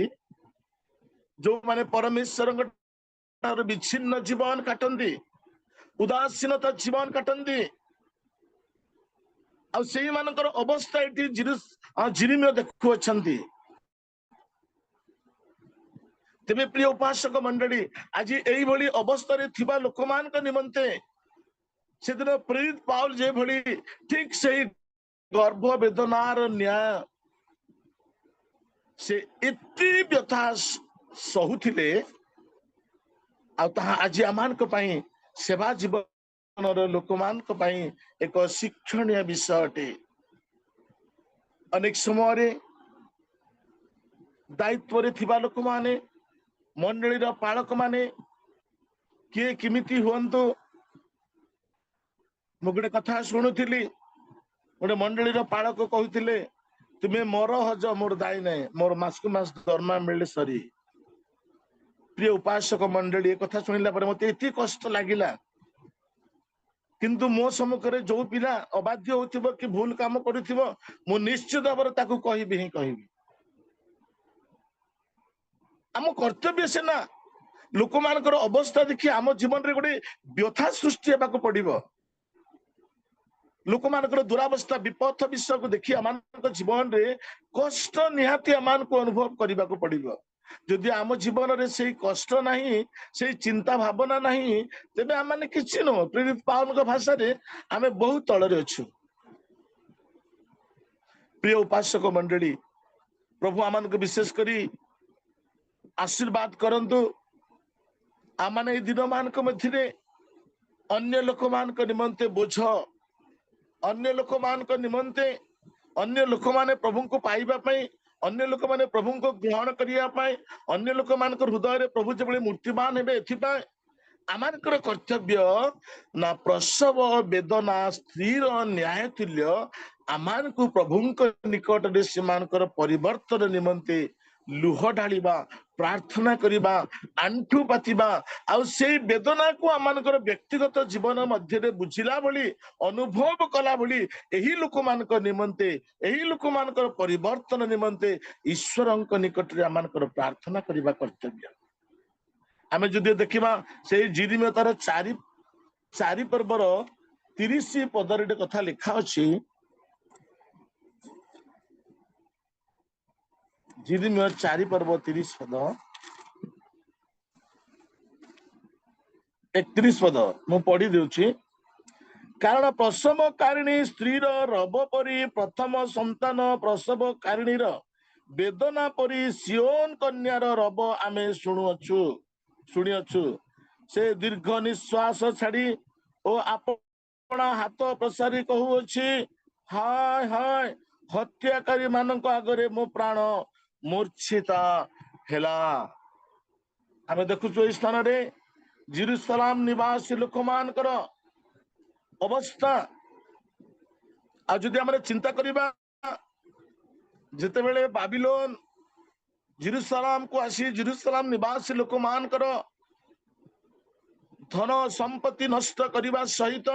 ଯୋଉମାନେ ପରମେଶ୍ୱରଙ୍କ ବିଚ୍ଛିନ୍ନ ଜୀବନ କାଟନ୍ତି, ଉଦାସୀନତା ଜୀବନ କାଟନ୍ତି, ଆଉ ସେଇମାନଙ୍କର ଅବସ୍ଥା ଏଠି ଜିରିମିୟ ଦେଖୁଅଛନ୍ତି। ତେବେ ପ୍ରିୟ ଉପାସକ ମଣ୍ଡଳୀ, ଆଜି ଏଇଭଳି ଅବସ୍ଥାରେ ଥିବା ଲୋକମାନଙ୍କ ନିମନ୍ତେ ସେଦିନ ପ୍ରେରିତ ପାଉଲ ଯେଭଳି ଠିକ ସେଇ ଗର୍ଭ ବେଦନାର ନ୍ୟାୟ ସେ ଏତେ ବ୍ୟଥା ସହୁଥିଲେ, ଆଉ ତାହା ଆଜି ଆମମାନଙ୍କ ପାଇଁ, ସେବା ଜୀବନର ଲୋକମାନଙ୍କ ପାଇଁ ଏକ ଶିକ୍ଷଣୀୟ ବିଷୟ ଅଟେ। ଅନେକ ସମୟରେ ଦାୟିତ୍ୱରେ ଥିବା ଲୋକମାନେ, ମଣ୍ଡଳୀର ପାଳକ ମାନେ କିଏ କେମିତି ହୁଅନ୍ତୁ, ମୁଁ ଗୋଟେ କଥା ଶୁଣୁଥିଲି, ଗୋଟେ ମଣ୍ଡଳୀର ପାଳକ କହୁଥିଲେ, ତୁମେ ମୋର ହଜ, ମୋର ଦାୟୀ ନାହିଁ, ମୋର ମାସକୁ ମାସ ଦରମା ମିଳିଲେ ସରି। ପ୍ରିୟ ଉପାସକ ମଣ୍ଡଳୀ, ଏ କଥା ଶୁଣିଲା ପରେ ମତେ ଏତେ କଷ୍ଟ ଲାଗିଲା। କିନ୍ତୁ ମୋ ସମ୍ମୁଖରେ ଯୋଉ ପିଲା ଅବାଧ୍ୟ ହଉଥିବ କି ଭୁଲ କାମ କରୁଥିବ, ମୁଁ ନିଶ୍ଚିତ ଭାବରେ ତାକୁ କହିବି ହିଁ କହିବି। ଆମ କର୍ତ୍ତବ୍ୟ ସିନା ଲୋକମାନଙ୍କର ଅବସ୍ଥା ଦେଖି ଆମ ଜୀବନରେ ଗୋଟେ ବ୍ୟଥା ସୃଷ୍ଟି ହେବାକୁ ପଡିବ। ଲୋକମାନଙ୍କର ଦୁରାବସ୍ଥା, ବିପଥ ବିଷୟକୁ ଦେଖି ଆମମାନଙ୍କ ଜୀବନରେ କଷ୍ଟ ନିହାତି ଆମମାନଙ୍କୁ ଅନୁଭବ କରିବାକୁ ପଡିବ। ଯଦି ଆମ ଜୀବନରେ ସେଇ କଷ୍ଟ ନାହିଁ, ସେଇ ଚିନ୍ତା ଭାବନା ନାହିଁ, ତେବେ ଆମମାନେ କିଛି ନୁହଁ। ପ୍ରେରିତ ପାଉଲଙ୍କ ଭାଷାରେ ଆମେ ବହୁତ ତଳରେ ଅଛୁ। ପ୍ରିୟ ଉପାସକ ମଣ୍ଡଳୀ, ପ୍ରଭୁ ଆମମାନଙ୍କୁ ବିଶେଷ କରି ଆଶୀର୍ବାଦ କରନ୍ତୁ। ଆମମାନେ ଏଇ ଦିନ ମାନଙ୍କ ମଧ୍ୟରେ ଅନ୍ୟ ଲୋକମାନଙ୍କ ନିମନ୍ତେ ବୋଝ, ଅନ୍ୟ ଲୋକମାନଙ୍କ ନିମନ୍ତେ, ଅନ୍ୟ ଲୋକମାନେ ପ୍ରଭୁଙ୍କୁ ପାଇବା ପାଇଁ, ଅନ୍ୟ ଲୋକମାନେ ପ୍ରଭୁଙ୍କୁ ଗ୍ରହଣ କରିବା ପାଇଁ, ଅନ୍ୟ ଲୋକମାନଙ୍କ ହୃଦୟରେ ପ୍ରଭୁ ଯେଭଳି ମୂର୍ତ୍ତିମାନ ହେବେ, ଏଥିପାଇଁ आमानकर कर्तव्य ना प्रसव वेदना स्त्रीर न्याय तुल्य आमान को प्रभुंक निकट रे सेमानकर परिवर्तन निमंते लुह ढालिबा प्रार्थना करिबा आंठु पातिबा आउ से वेदना को आमानकर व्यक्तिगत जीवन मध्य रे बुझिला भली अनुभव कला भली एही लोक मानक निमंते एही लोक मानकर परिवर्तन निमंते ईश्वरंक निकट रे आमानकर प्रार्थना करिबा कर्तव्य। आमे जदि देखिबा से जिरिमिया तार चारि पर्वर 30 पदर कथा लिखा अछि। जिरिमिया 4 पर्व 30 पद 31 पद मु पढ़ी देउछि। कारण प्रसव कारिणी स्त्रीर रब परी प्रथम संतान प्रसव कारिणीर वेदना परी सियोन कन्यार रब आमे शुणिअछु से दीर्घ निश्वास छाड़ी ओ अपना हाथ प्रसारी कहूछि हाय हाय हत्याकारी मानक आगरे मो प्राण मूर्छिता हेला। आमे देखुछु एई स्थान रे जेरुसलाम निवासी लोक मानकर अवस्था आ जदि हमरे चिंता करिबा जेतेबेले बाबिलोन जेरुसलाम को आसी जेरुसलाम निवासी लोक मानकर धन संपत्ति नष्ट करने सहित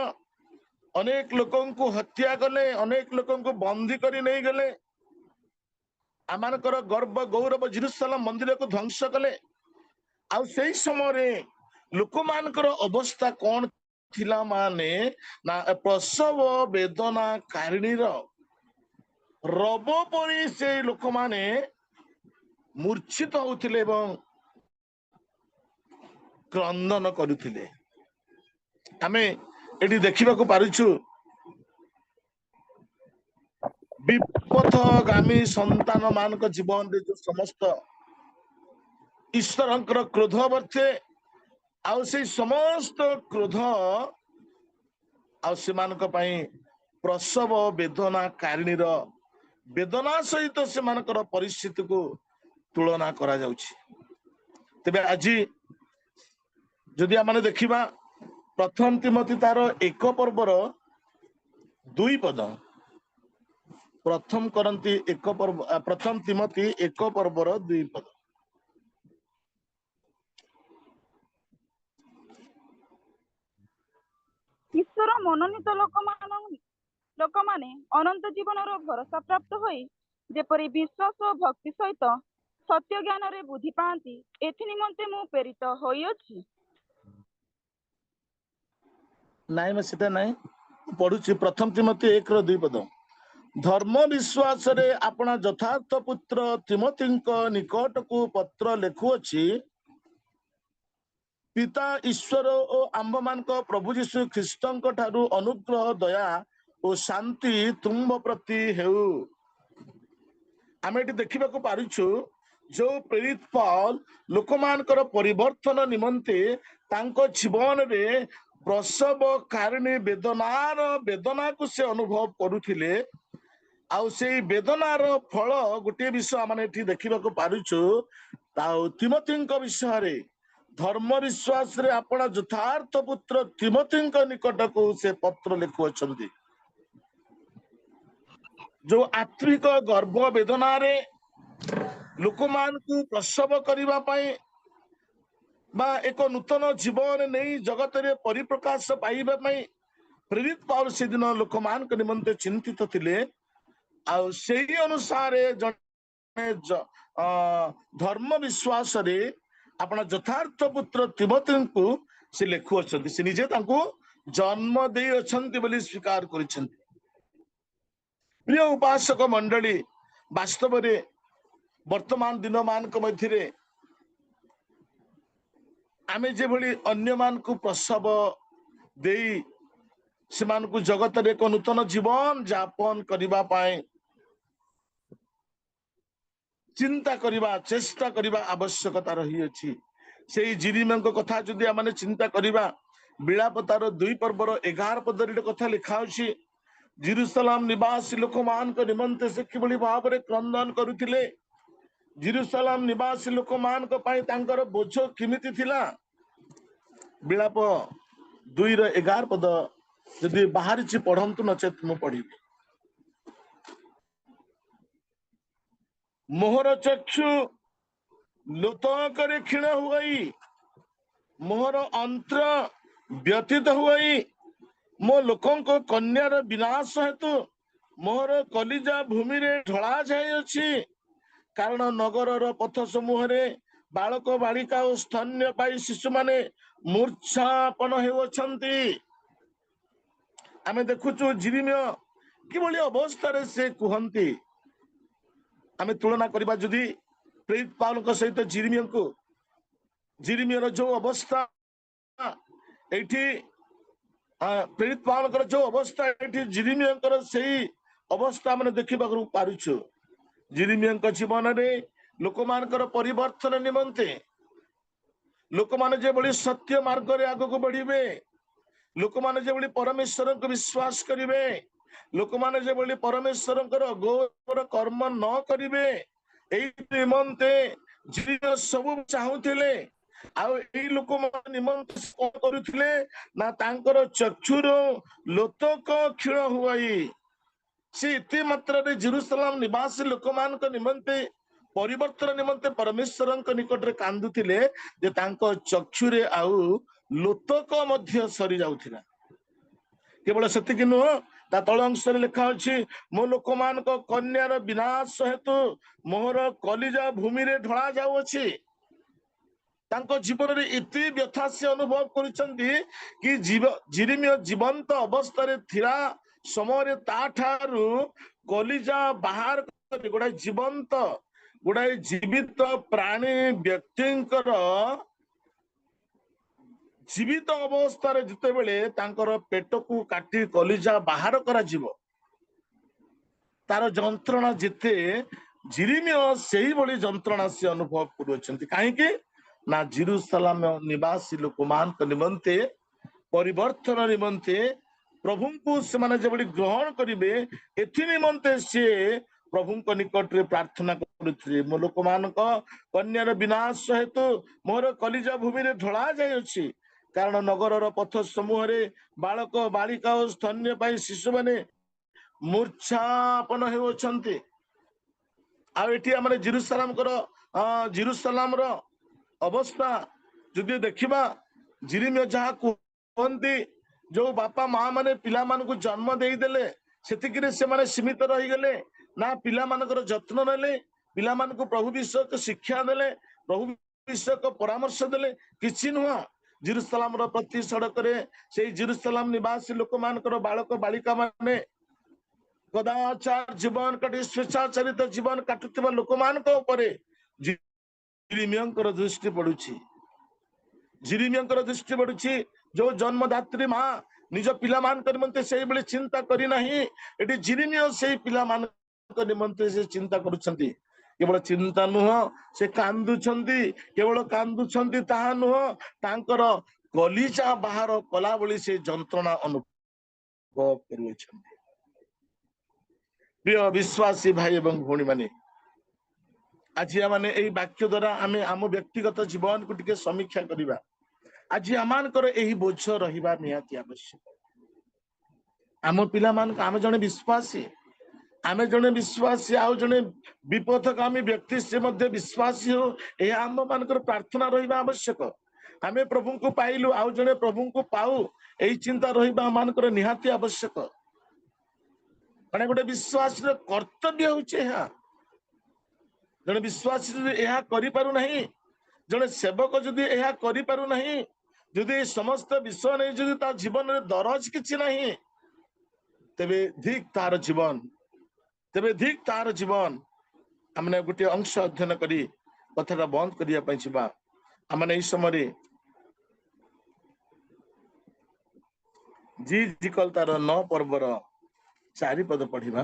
अनेक लोकों को हत्या कले अनेक लोकों को बंदी करी नहीं गले आमानकर गर्व गौरव जेरुसलाम मंदिर को ध्वंस कले। आउ से समय लोक मानकर अवस्था कौन थिला माने ना प्रसव वेदना कारिणी रब परी से लोक माने मूर्छित होउथिले एवं क्रंदन करुथिले। आमे एटी देखिबा को पारुछु विपथगामी संतान मानक जीवन रे जो समस्त ईश्वरंकर क्रोध वर्ते आउ से समस्त क्रोध आउ से मानक पई प्रसव वेदना कारिणी वेदना सहित से मानकर परिस्थिति को तुलना करा जाउछि। तबे आज जदि आमने देखिबा प्रथम तिमोथी तार 1 पर्वर 2 पद प्रथम तिमोथी 1 पर्वर 2 पद ईश्वर मनोनीत लोक माने अनंत जीवन भरोसा प्राप्त होई जेपरी विश्वास और भक्ति सहित सत्य ज्ञान रे बुद्धि पाती एथि निमंते मु प्रेरित होइछि। नाइ मैं सेटा नाइ पढुछि प्रथम तिमोथी 1:2 पद धर्म विश्वास रे अपना यथार्थ पुत्र तिमोथीक निकट को पत्र लेखुअछि पिता ईश्वर और आंब मानक प्रभु यीशु ख्रीष्टଙ୍କ ठारू अनुग्रह दया और शांति तुम प्रति हेउ। आमे एटी देखिबा को पारुछु जो प्रेरित पौल लोकमानकर परिवर्तन निमंते तांको जीवन रे प्रसव कारिणी वेदना को से अनुभव करुथिले आउ से वेदनार फल गोटे विषय आम एठी देखिबा को पारुछु ताउ तिमोथीଙ୍କ विषय रे धर्म विश्वास रे अपना यथार्थ पुत्र तिमोथीଙ୍କ निकट को से पत्र लिखुअछंती जो आत्मिक गर्भ वेदना रे लोकमान को प्रसव करिबा पई बा एक नूतन जीवन नहीं जगत रे परिप्रकाश पाइबा पई प्रेरित पौल से दिन लोकमान के निमंते चिंतित थिले आउ सेही अनुसार जने धर्म विश्वास रे अपना यथार्थ पुत्र तिमोथी को से लेखुअछंती से निजे तांको जन्म दे अछंती बोली स्वीकार करिसंती। प्रिय उपासक मंडली वास्तव रे वर्तमान दिन मानक मध्य आमे जे भली अन्य मान को प्रसव देई से मान को जगत रे को नूतन जीवन यापन करिबा पाए चिंता करिबा चेष्टा करिबा आवश्यकता रही अछि। सेही जिरिमଙ୍କ कथा जदि आमे चिंता करिबा विलाप तार 2 पर्वर 11 पदर कथा लिखा अछि जेरुसलाम निवासी लोक मान को निमंते से किबली भाव रे क्रंदन करुथिले जेरुसलाम निवासी लोक मान को पाई तांकर बोझ किमिति थिला ବିଳାପ 2:11 ପଦ ଯଦି ବାହାରିଛି ପଢନ୍ତୁ, ନଚେତ ମୁଁ ପଢିବି। ମୋହର ଚକ୍ଷୁ ଲୋତକରେ କ୍ଷୀଣ ହୁଅଇ, ମୋହର ଅନ୍ତର ବ୍ୟତୀତ ହୁଅଇ, ମୋ ଲୋକଙ୍କ କନ୍ୟାର ବିନାଶ ହେତୁ ମୋହର କଲିଜା ଭୂମିରେ ଢଳା ଯାଇଅଛି। କାରଣ ନଗରର ପଥ ସମୂହରେ ବାଳକ ବାଳିକା ଓ ସ୍ତନ୍ୟପାୟୀ ଶିଶୁମାନେ ମୂର୍ଚ୍ଛାପନ ହେଉଅଛନ୍ତି। ଆମେ ଦେଖୁଛୁ ଜିରିମିୟ କିଭଳି ଅବସ୍ଥାରେ ସେ କୁହନ୍ତି। ଆମେ ତୁଳନା କରିବା ଯଦି ପ୍ରେରିତ ପାଉଲଙ୍କ ସହିତ ଜିରିମିୟର ଯୋଉ ଅବସ୍ଥା ଏଇଠି, ପ୍ରେରିତ ପାଉଲଙ୍କର ଯୋଉ ଅବସ୍ଥା ଏଇଠି ଜିରିମିୟଙ୍କର ସେଇ ଅବସ୍ଥା ଆମେ ଦେଖିବାକୁ ପାରୁଛୁ। ଜିରିମିୟଙ୍କ ଜୀବନରେ ଲୋକମାନଙ୍କର ପରିବର୍ତ୍ତନ ନିମନ୍ତେ, ଲୋକମାନେ ଯେଭଳି ସତ୍ୟ ମାର୍ଗରେ ଆଗକୁ ବଢିବେ, ଲୋକମାନେ ଯେଭଳି ପରମେଶ୍ୱରଙ୍କୁ ବିଶ୍ୱାସ କରିବେ, ଲୋକମାନେ ଯେଭଳି ପରମେଶ୍ୱରଙ୍କର ଅଘୋର କର୍ମ ନ କରିବେ, ଏଇ ନିମନ୍ତେ ସବୁ ଚାହୁଁଥିଲେ। ଆଉ ଏଇ ଲୋକମାନେ ନିମନ୍ତେ କଣ କରୁଥିଲେ ନା ତାଙ୍କର ଚକ୍ଷୁର ଲୋତକ କ୍ଷୀଣ ହୁଅଇ, ସେ ଏତେ ମାତ୍ରାରେ ଜେରୁସାଲେମ ନିବାସୀ ଲୋକମାନଙ୍କ ନିମନ୍ତେ ପରିବର୍ତ୍ତନ ନିମନ୍ତେ ପରମେଶ୍ୱରଙ୍କ ନିକଟରେ କାନ୍ଦୁଥିଲେ ଯେ ତାଙ୍କ ଚକ୍ଷୁରେ ଆଉ ଲୋତକ ମଧ୍ୟ ସରି ଯାଉଥିଲା। କେବଳ ସେତିକି ନୁହଁ, ତା ତଳ ଅଂଶରେ ଲେଖା ଅଛି, ମୋ ଲୋକମାନଙ୍କ କନ୍ୟାର ବିନାଶ ହେତୁ ମୋହର କଲିଜା ଭୂମିରେ ଢଳା ଯାଉଅଛି। ତାଙ୍କ ଜୀବନରେ ଏତେ ବ୍ୟଥା ସେ ଅନୁଭବ କରୁଛନ୍ତି କି ଜିରିମିୟ ଜୀବନ୍ତ ଅବସ୍ଥାରେ ଥିଲା ସମୟରେ ତା ଠାରୁ କଲିଜା ବାହାର କରି ଗୋଟାଏ ଜୀବିତ ପ୍ରାଣୀ ବ୍ୟକ୍ତିଙ୍କର ଜୀବିତ ଅବସ୍ଥାରେ ଯେତେବେଳେ ତାଙ୍କର ପେଟକୁ କାଟି କଲିଜା ବାହାର କରାଯିବ, ତାର ଯନ୍ତ୍ରଣା ଯେତେ, ଜିରିମିୟ ସେଇଭଳି ଯନ୍ତ୍ରଣା ସେ ଅନୁଭବ କରୁଅଛନ୍ତି। କାହିଁକି ନା ଜେରୁସାଲେମ ନିବାସୀ ଲୋକମାନଙ୍କ ନିମନ୍ତେ ପରିବର୍ତ୍ତନ ନିମନ୍ତେ ପ୍ରଭୁଙ୍କୁ ସେମାନେ ଯେଭଳି ଗ୍ରହଣ କରିବେ, ଏଥି ନିମନ୍ତେ ସିଏ ପ୍ରଭୁଙ୍କ ନିକଟରେ ପ୍ରାର୍ଥନା କରୁଥିଲେ। ମୋ ଲୋକମାନଙ୍କ କନ୍ୟାର ବିନାଶ ହେତୁ ମୋର କଲିଜା ଭୂମିରେ ଢଳା ଯାଇଅଛି। କାରଣ ନଗରର ପଥ ସମୂହରେ ବାଳକ ବାଳିକା ଓ ସ୍ତନ୍ୟପାୟୀ ଶିଶୁମାନେ ମୂର୍ଚ୍ଛାପନ ହେଉଅଛନ୍ତି। ଆଉ ଏଠି ଆମର ଜେରୁସାଲେମର ଅବସ୍ଥା ଯଦି ଦେଖିବା, ଜିରିମିୟ ଯାହା କୁହନ୍ତି, ଯୋଉ ବାପା ମା ମାନେ ପିଲାମାନଙ୍କୁ ଜନ୍ମ ଦେଇଦେଲେ ସେତିକିରେ ସେମାନେ ସୀମିତ ରହିଗଲେ ନା, ପିଲାମାନଙ୍କର ଯତ୍ନ ନେଲେ, ପିଲାମାନଙ୍କୁ ପ୍ରଭୁ ବିଷୟକ ଶିକ୍ଷା ଦେଲେ, ପ୍ରଭୁ ବିଷୟକ ପରାମର୍ଶ ଦେଲେ, କିଛି ନୁହଁ। ଜେରୁସାଲେମର ପ୍ରତି ସଡ଼କରେ ସେଇ ଜେରୁସାଲେମ ନିବାସୀ ଲୋକମାନଙ୍କର ବାଳକ ବାଳିକା ମାନେ କଦାଚାର ଜୀବନ କାଟି ସ୍ୱେଚ୍ଛାଚାରିତ ଜୀବନ କାଟୁଥିବା ଲୋକମାନଙ୍କ ଉପରେ ଜିରିମିୟଙ୍କର ଦୃଷ୍ଟି ପଡୁଛି। ଜିରିମିୟଙ୍କର ଦୃଷ୍ଟି ପଡୁଛି, ଯୋଉ ଜନ୍ମଦାତ୍ରୀ ମା ନିଜ ପିଲାମାନଙ୍କ ନିମନ୍ତେ ସେଇଭଳି ଚିନ୍ତା କରିନାହିଁ, ଏଠି ଜିରିମିୟ ସେଇ ପିଲାମାନଙ୍କ ନିମନ୍ତେ ସେ ଚିନ୍ତା କରୁଛନ୍ତି। କେବଳ ଚିନ୍ତା ନୁହଁ, ସେ କାନ୍ଦୁଛନ୍ତି। କେବଳ କାନ୍ଦୁଛନ୍ତି ତାହା ନୁହଁ, ତାଙ୍କର କଲିଜା ବାହାର କଲା ଭଳି ସେ ଯନ୍ତ୍ରଣା ଅନୁଭବ କରୁଅଛନ୍ତି। ପ୍ରିୟ ବିଶ୍ୱାସୀ ଭାଇ ଏବଂ ଭଉଣୀ ମାନେ, ଆଜି ଆମେ ଏଇ ବାକ୍ୟ ଦ୍ଵାରା ଆମେ ଆମ ବ୍ୟକ୍ତିଗତ ଜୀବନକୁ ଟିକେ ସମୀକ୍ଷା କରିବା। ଆଜି ଆମମାନଙ୍କର ଏହି ବୋଝ ରହିବା ନିହାତି ଆବଶ୍ୟକ। ଆମ ପିଲାମାନଙ୍କୁ, ଆମେ ଜଣେ ବିଶ୍ୱାସୀ, ଆଉ ଜଣେ ବିପଥଗାମୀ ବ୍ୟକ୍ତି ସେ ମଧ୍ୟ ବିଶ୍ୱାସୀ ହଉ, ଏହା ଆମ ମାନଙ୍କର ପ୍ରାର୍ଥନା ରହିବା ଆବଶ୍ୟକ। ଆମେ ପ୍ରଭୁଙ୍କୁ ପାଇଲୁ, ଆଉ ଜଣେ ପ୍ରଭୁଙ୍କୁ ପାଉ, ଏଇ ଚିନ୍ତା ରହିବା ଆମମାନଙ୍କର ନିହାତି ଆବଶ୍ୟକ। ମାନେ ଗୋଟେ ବିଶ୍ୱାସୀର କର୍ତ୍ତବ୍ୟ ହଉଛି ଏହା। ଜଣେ ବିଶ୍ୱାସୀ ଯଦି ଏହା କରିପାରୁନାହିଁ, ଜଣେ ସେବକ ଯଦି ଏହା କରିପାରୁନାହିଁ, ଯଦି ଏ ସମସ୍ତ ବିଷୟ ନେଇ ଯଦି ତା ଜୀବନରେ ଦରଜ କିଛି ନାହିଁ, ତେବେ ଧିକ୍ ତାର ଜୀବନ। ଆମେ ଗୋଟିଏ ଅଂଶ ଅଧ୍ୟୟନ କରି କଥାଟା ବନ୍ଦ କରିବା ପାଇଁ ଯିବା। ଆମେ ଏଇ ସମୟରେ ତାର 9 ପର୍ବର 4 ପଦ ପଢିବା।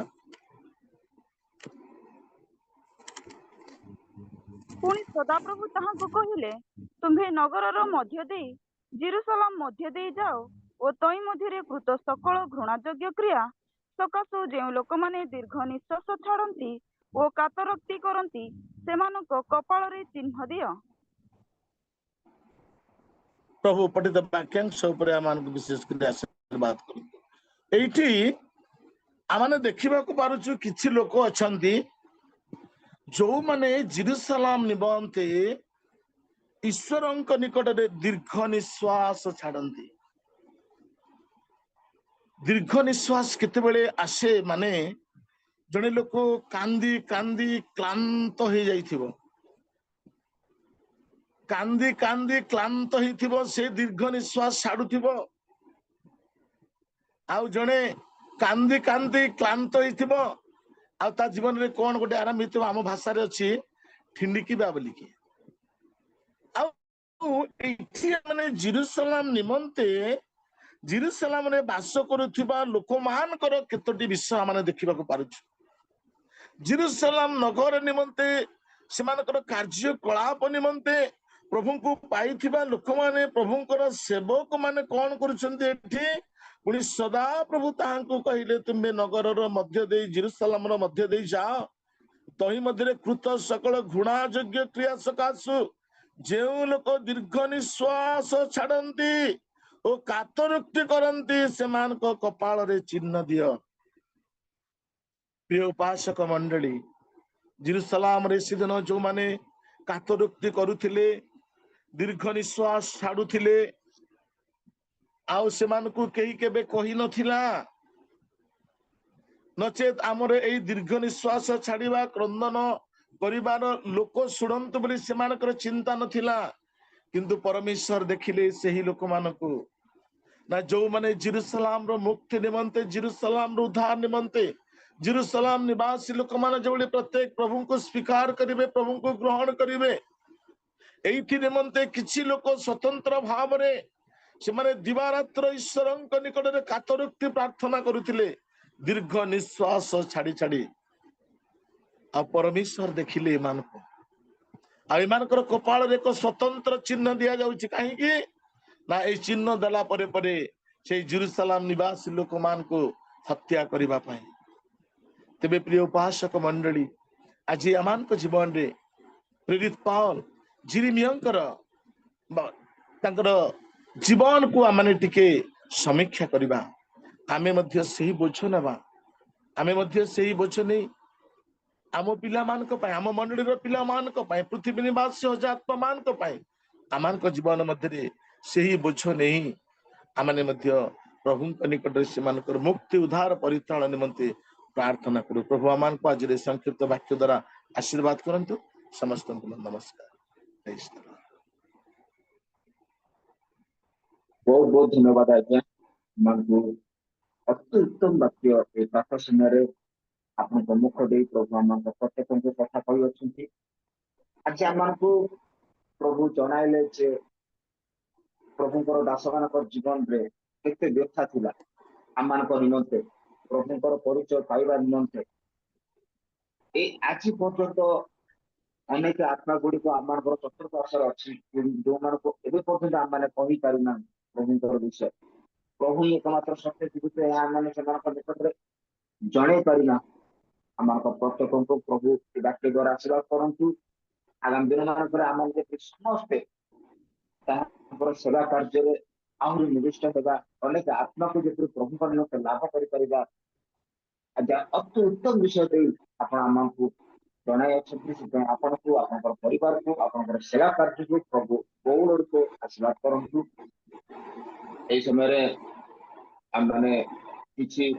ପୁଣି ସଦାପ୍ରଭୁ ତାହାଙ୍କୁ କହିଲେ, ତୁମ୍ଭେ ନଗରର ମଧ୍ୟ ଦେଇ ଜେରୁସାଲେମ ମଧ୍ୟ ଦେଇ ଯାଅ ଓ ତଇ ମଧ୍ୟରେ କୃତ ସକଳ ଘୃଣାଯୋଗ୍ୟ କ୍ରିୟା ସକାଶୁ ଯେଉଁ ଲୋକମାନେ ଦୀର୍ଘ ନିଶ୍ୱାସ ଛାଡ଼ନ୍ତି ଓ କାତରୋକ୍ତି କରନ୍ତି, ସେମାନଙ୍କ କପାଳରେ ଚିହ୍ନ ଦିଅ। प्रभु पठित वाक्यांश उपरे आम विशेष कर आशीर्वाद करतु। एठी आम देखा पारुचु किछि लोक अछंती जो माने जेरूसलाम निमंते ईश्वरंक निकट में दीर्घ निश्वास छाड़ती। दीर्घ निश्वास केतेबेले आसे माने जने लोक कांदी कांदी क्लांत हो जाइथिबो, कांदी कांदी क्लांत होइथिबो से दीर्घ निश्वास छाड़ुथिबो। आउ जने कांदी कांदी क्लांत होइथिबो आ ता जीवन रे कोन गोटे आराम हेतु आम भाषा रे अछि ठिंडिकी बा बोलिकी। आउ एठी माने जेरूसलाम निमंते जेरूसलाम रे बास करुथिबा लोक मानकर केतोटी विषय माने देखिबाको पारुछु। जेरूसलाम नगर निमंते सेमानकर कार्यकलाप निमंते प्रभु को पाइथिबा लोक माने प्रभुंकर सेवक माने कोन करूछन्ते एठी पुणी सदा प्रभु ताहांको कहिले तुम्बे नगरर मध्य देई जेरूसलामर मध्य देई जाओ तही मध्य कृत सकल घृणा योग्य क्रिया सकाशु जेउ लोक दीर्घ निश्वास छाड़ती ओ कातरुक्ति करती सेमानक कपाल रे चिन्ह दियो। प्रिय उपासक मंडली जेरूसलाम रे सिदन जो माने कातरुक्ति करुथिले दीर्घ निश्वास छाड़ुथिले आउ सेमानकु केही केबे कहि नथिला नचेत आमर एई दीर्घ निश्वास छाड़िबा क्रंदन परिवार लोक सुनंतु बोली सेमानकर चिंता नथिला। किंतु परमेश्वर देखिले सेही लोक मानकु ना जो माने जेरूसलाम रो मुक्ति निमंते जेरूसलाम रो उद्धार निमंते जेरूसलाम निवासी लोक माने जो प्रत्येक प्रभु को स्वीकार करिवे प्रभु को ग्रहण करिवे एइथि निमंते किछि लोक स्वतंत्र भाव रे से माने दिवारात्र ईश्वरंक निकट रे कातरुक्ति प्रार्थना करुथिले दीर्घ निश्वास छाड़ी छाड़ी आ परमेश्वर देखिले एमानकु आ एमानकर कपाल रे एक स्वतंत्र चिन्ह दिया जाउछि काहेकि ना ए चिन्ह देला परे परे से जेरूसलाम निवासी लोक मान को हत्या करिबा पई। तेबे प्रिय उपासक मंडली आज आमान को जीवन रे प्रेरित पाउल जिरिमियंकर तांकर जीवन को आमने टिके समीक्षा करिबा आमे मध्य सही बोझ नबा आमे मध्य सही बोझ नहीं आम पिला मान को पाए आम मंडली रो पिला मान को पाए पृथ्वी निवासी हजात्मा मान को पाए आमान को जीवन मध्य सही बोझ नहीं आमने मध्य प्रभु निकट से मानकर मुक्ति उद्धार परित्राण निमंते प्रार्थना करू। प्रभु आमान को आज संक्षिप्त वाक्य द्वारा आशीर्वाद करंतु। समस्त नमस्कार। बहुत बहुत धन्यवाद आज्ञा मानकु अति उत्तम वाक्य ए प्रातः समय आपण मुख दे प्रभु आमान प्रत्येक कथा कहि अछंती। आज आमानकु प्रभु जणाइले जे प्रभुंकर दासमानक जीवन रे केते व्यथा थिला आमानक निमंते प्रभुंकर परिचय पाइबा निमंते ए आज पर्यंत अनेक आत्मा गुड़ी को आमानकर चतुर्पार्श्वर अछि जो मानको एबे पर्यंत आमाने कहि पारिना प्रभुंकर विषय प्रभु एकमात्र सत्य जीवित आमाने सेमानक निकट रे जणे पारिना आमानक प्रत्येक को प्रभु ए वाक्य द्वारा आशीर्वाद करंतु। आगामी दिन मानकर आमाने समस्ते तापर सेवा कार्य रे आहुरी निविष्ट होगा अनेक आत्मा को जो प्रभु का निमित्त लाभ करि परिबा आज अति उत्तम विषय दे आपण आमको जणाई अछंती से आपण को आपण परिवार को आपण सेवा कार्य को प्रभु गौरव को आशीर्वाद करंतु। ए समय रे हम माने किछि